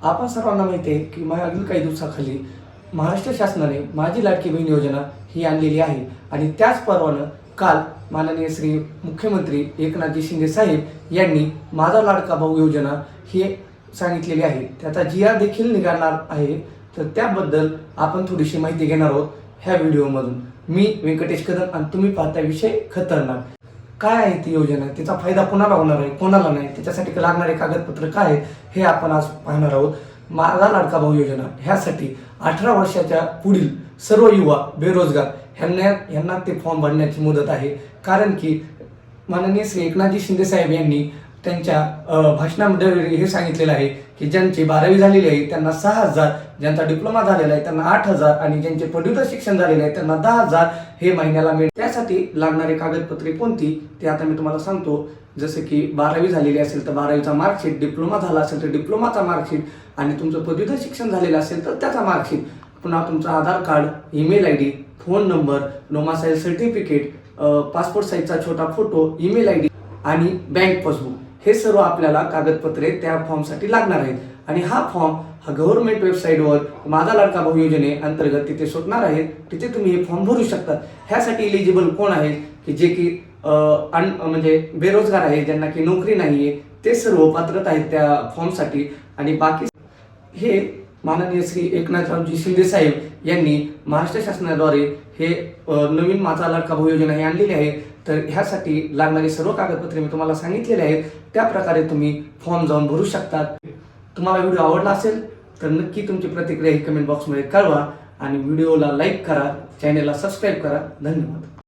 आपण सर्वांना माहिती आहे की मागील काही दिवसाखाली महाराष्ट्र शासनाने माझी लाडकी बहीण योजना ही आणलेली आहे आणि त्याच पर्वानं काल माननीय श्री मुख्यमंत्री एकनाथजी शिंदे साहेब यांनी माझा लाडका भाऊ योजना ही सांगितलेली आहे। त्याचा GR देखील निघाणार आहे, तर त्याबद्दल आपण थोडीशी माहिती घेणार आहोत ह्या व्हिडिओमधून। मी व्यंकटेश कदम आणि तुम्ही पाहता विषय खतरनाक। काय आहे ती योजना, तिचा फायदा कोणाला होणार आहे कोणाला नाही, त्याच्यासाठी लागणारे कागदपत्र काय आहेत हे आपण आज पाहणार आहोत। माझा लाडका भाऊ योजना ह्यासाठी 18 वर्षाच्या पुढील सर्व युवा बेरोजगार ह्यांना ते फॉर्म भरण्याची मुदत आहे। कारण की माननीय श्री एकनाथजी शिंदे साहेब यांनी त्यांच्या भाषणामध्ये हे सांगितलेलं आहे की ज्यांची 12वी झालेली आहे त्यांना 6,000, ज्यांचा डिप्लोमा झालेला आहे त्यांना 8,000 आणि ज्यांचे पदव्युत्तर शिक्षण झालेले आहे त्यांना 10,000 हे महिन्याला मिळेल। त्यासाठी लागणारे कागदपत्रे कोणती ते आता मी तुम्हाला सांगतो। जसे की 12वी झालेली असेल तर 12वीचा मार्कशीट, डिप्लोमा झाला असेल तर डिप्लोमाचा मार्कशीट आणि तुमचं पदव्युत्तर शिक्षण झालेलं असेल तर त्याचा मार्कशीट, पुन्हा तुमचं Aadhaar card, email ID, phone number, domicile certificate, passport साईजचा छोटा फोटो, ईमेल ID आणि बँक पासबुक हे सर्व आपल्याला कागदपत्रे त्या फॉर्मसाठी लागणार आहेत। आणि हा फॉर्म गव्हर्नमेंट वेबसाईटवर माझा लाडका भाऊ योजने अंतर्गत तिथे सुटणार आहेत, तिथे तुम्ही हे फॉर्म भरू शकता। ह्यासाठी इलिजिबल कोण आहे की जे की म्हणजे बेरोजगार आहे, ज्यांना की नोकरी नाहीये, ते सर्व पात्रता आहेत त्या फॉर्मसाठी। आणि बाकी हे माननीय श्री एकनाथरावजी शिंदे साहेब यांनी महाराष्ट्र शासनाद्वारे हे नवीन माझा लाडका भाऊ योजना ही आणलेली आहे। तर ह्यासाठी लागणारी सर्व कागदपत्रे मी तुम्हाला सांगितलेले आहेत, त्या प्रकारे तुम्ही फॉर्म जाऊन भरू शकता। तुम्हाला व्हिडिओ आवडला असेल तर नक्की तुमची प्रतिक्रिया ही कमेंट बॉक्समध्ये कळवा आणि व्हिडिओला लाईक करा, चॅनलला सबस्क्राईब करा। धन्यवाद।